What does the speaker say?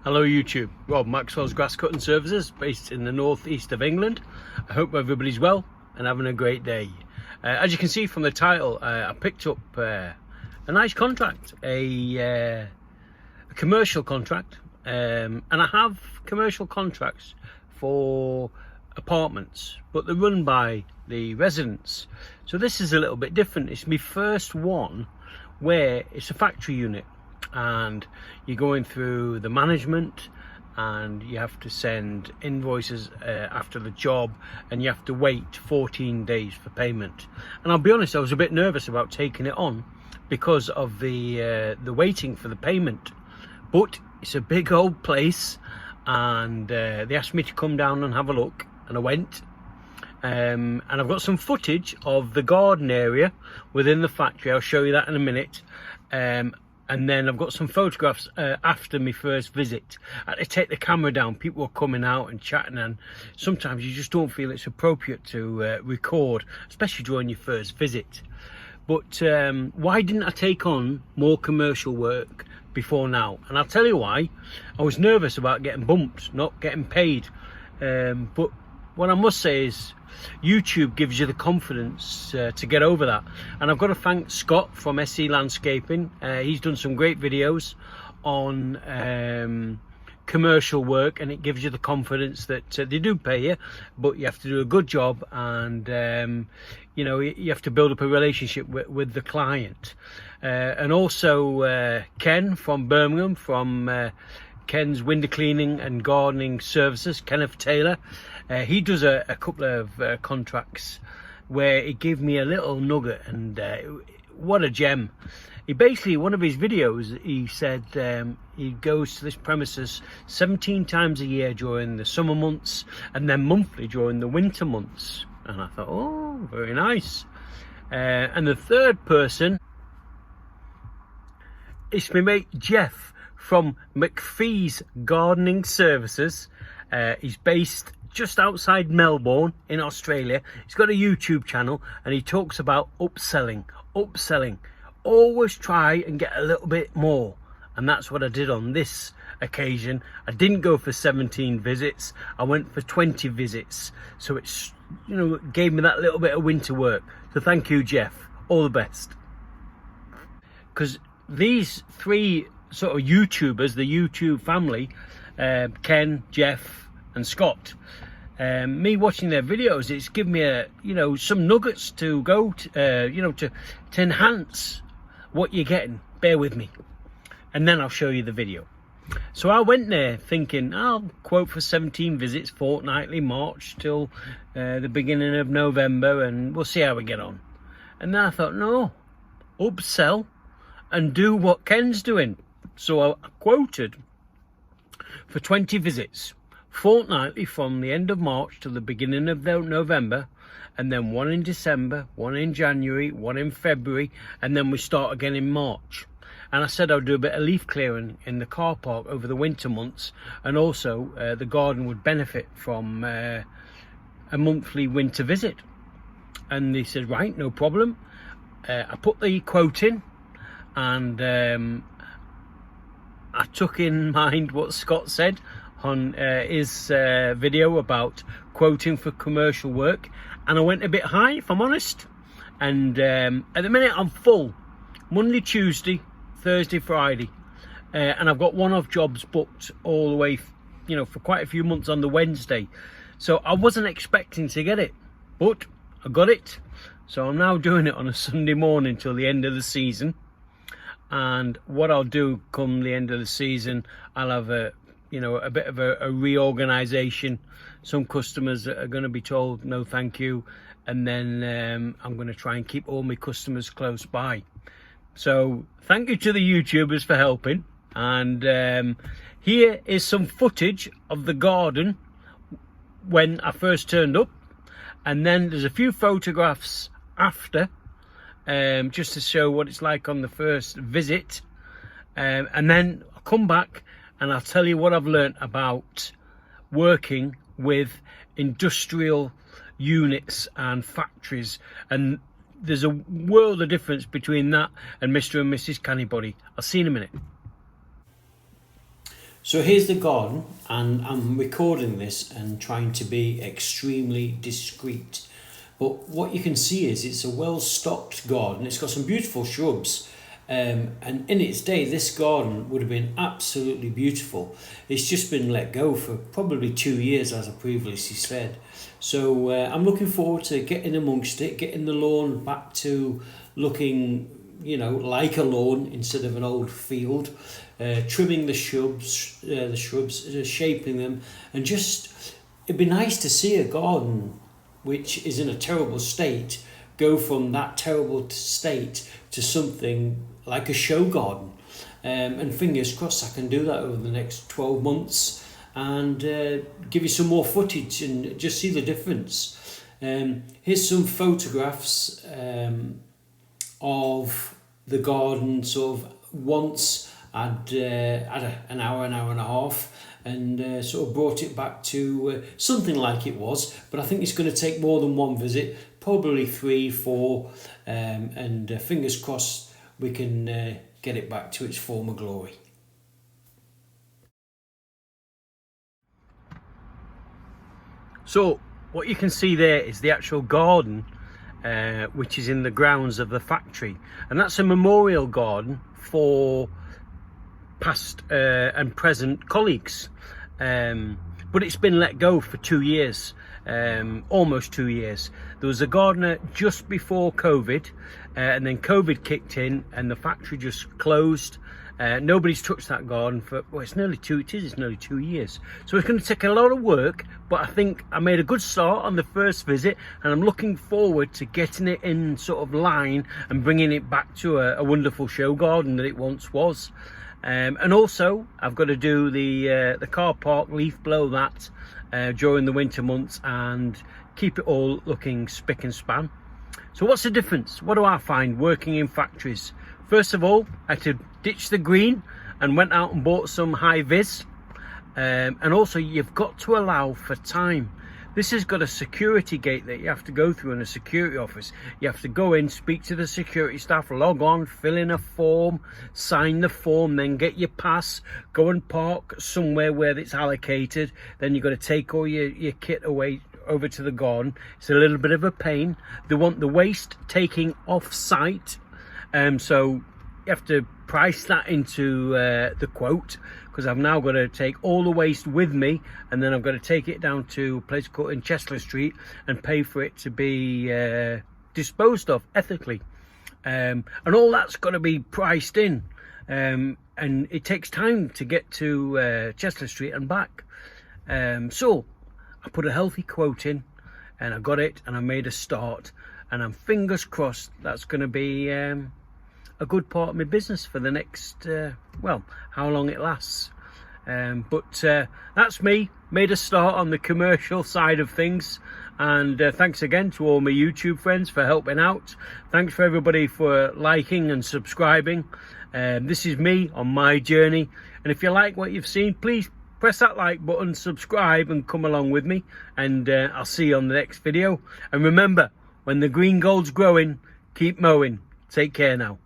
Hello YouTube, Rob, Maxwell's Grass Cutting Services, based in the northeast of England. I hope everybody's well and having a great day. As you can see from the title, I picked up a nice contract, a commercial contract, and I have commercial contracts for apartments, but they're run by the residents. So this is a little bit different. It's my first one where it's a factory unit, and you're going through the management and you have to send invoices after the job, and you have to wait 14 days for payment. And I'll be honest, I was a bit nervous about taking it on because of the waiting for the payment, but it's a big old place, and they asked me to come down and have a look, and I went. And I've got some footage of the garden area within the factory. I'll show you that in a minute. And then I've got some photographs after my first visit. I had to take the camera down. People were coming out and chatting, and sometimes you just don't feel it's appropriate to record, especially during your first visit. But why didn't I take on more commercial work before now? And I'll tell you why. I was nervous about getting bumped, not getting paid. But what I must say is YouTube gives you the confidence to get over that. And I've got to thank Scott from SE Landscaping. He's done some great videos on commercial work, and it gives you the confidence that they do pay you, but you have to do a good job, and you know, you have to build up a relationship with the client. And also Ken from Birmingham, from Ken's Window Cleaning and Gardening Services, Kenneth Taylor. He does a couple of contracts where he gave me a little nugget, and what a gem. He basically, one of his videos, he said he goes to this premises 17 times a year during the summer months, and then monthly during the winter months. And I thought, oh, very nice. And the third person, it's my mate Geoff from Mcphee's Gardening Services. He's based just outside Melbourne in Australia. He's got a YouTube channel, and he talks about upselling. Always try and get a little bit more, and that's what I did on this occasion. I didn't go for 17 visits, I went for 20 visits, so it's, you know, gave me that little bit of winter work. So thank you, Geoff, all the best. Because these three sort of YouTubers, the YouTube family, Ken, Geoff and Scott, me watching their videos, it's given me a, you know, some nuggets to go to, you know, to enhance what you're getting. Bear with me, and then I'll show you the video. So I went there thinking I'll quote for 17 visits fortnightly, March till the beginning of November, and we'll see how we get on. And then I thought, no, upsell and do what Ken's doing. So I quoted for 20 visits fortnightly from the end of March to the beginning of November, and then one in December, one in January, one in February, and then we start again in March. And I said I'll do a bit of leaf clearing in the car park over the winter months, and also the garden would benefit from a monthly winter visit. And they said, right, no problem. I put the quote in, and I took in mind what Scott said on his video about quoting for commercial work, and I went a bit high, if I'm honest. And at the minute I'm full Monday, Tuesday, Thursday, Friday, and I've got one-off jobs booked all the way, you know, for quite a few months on the Wednesday. So I wasn't expecting to get it, but I got it. So I'm now doing it on a Sunday morning till the end of the season. And what I'll do come the end of the season, I'll have a, you know, a bit of a reorganization. Some customers are going to be told no thank you, and then I'm going to try and keep all my customers close by. So thank you to the YouTubers for helping. And here is some footage of the garden when I first turned up, and then there's a few photographs after, just to show what it's like on the first visit, and then I'll come back and I'll tell you what I've learnt about working with industrial units and factories. And there's a world of difference between that and Mr. and Mrs. Cannybody. I'll see you in a minute. So here's the garden, and I'm recording this and trying to be extremely discreet. But what you can see is it's a well-stocked garden. It's got some beautiful shrubs. And in its day, this garden would have been absolutely beautiful. It's just been let go for probably 2 years, as I previously said. So I'm looking forward to getting amongst it, getting the lawn back to looking, you know, like a lawn instead of an old field. Trimming the shrubs, shaping them, and just, it'd be nice to see a garden which is in a terrible state go from that terrible state to something like a show garden. And fingers crossed I can do that over the next 12 months and give you some more footage and just see the difference. Here's some photographs of the garden sort of once I'd had an hour and a half, and sort of brought it back to something like it was. But I think it's going to take more than one visit, probably 3, 4, and fingers crossed we can get it back to its former glory. So what you can see there is the actual garden, which is in the grounds of the factory, and that's a memorial garden for past and present colleagues, but it's been let go for 2 years, almost 2 years. There was a gardener just before COVID, and then COVID kicked in and the factory just closed. Nobody's touched that garden for, well, it's nearly 2 years. So it's going to take a lot of work, but I think I made a good start on the first visit, and I'm looking forward to getting it in sort of line and bringing it back to a wonderful show garden that it once was. And also I've got to do the car park, leaf blow that during the winter months and keep it all looking spick and span. So what's the difference? What do I find working in factories? First of all, I had to ditch the green and went out and bought some high vis. And also you've got to allow for time. This has got a security gate that you have to go through in a security office. You have to go in, speak to the security staff, log on, fill in a form, sign the form, then get your pass, go and park somewhere where it's allocated. Then you've got to take all your kit away over to the garden. It's a little bit of a pain. They want the waste taking off site. So you have to price that into the quote, because I've now got to take all the waste with me, and then I've got to take it down to a place called in Chester Street and pay for it to be disposed of ethically. And all that's got to be priced in, and it takes time to get to Chester Street and back. So I put a healthy quote in, and I got it, and I made a start, and I'm fingers crossed that's going to be a good part of my business for the next, well, how long it lasts. But that's me, made a start on the commercial side of things. And thanks again to all my YouTube friends for helping out. Thanks for everybody for liking and subscribing. This is me on my journey. And if you like what you've seen, please press that like button, subscribe, and come along with me. And I'll see you on the next video. And remember, when the green gold's growing, keep mowing. Take care now.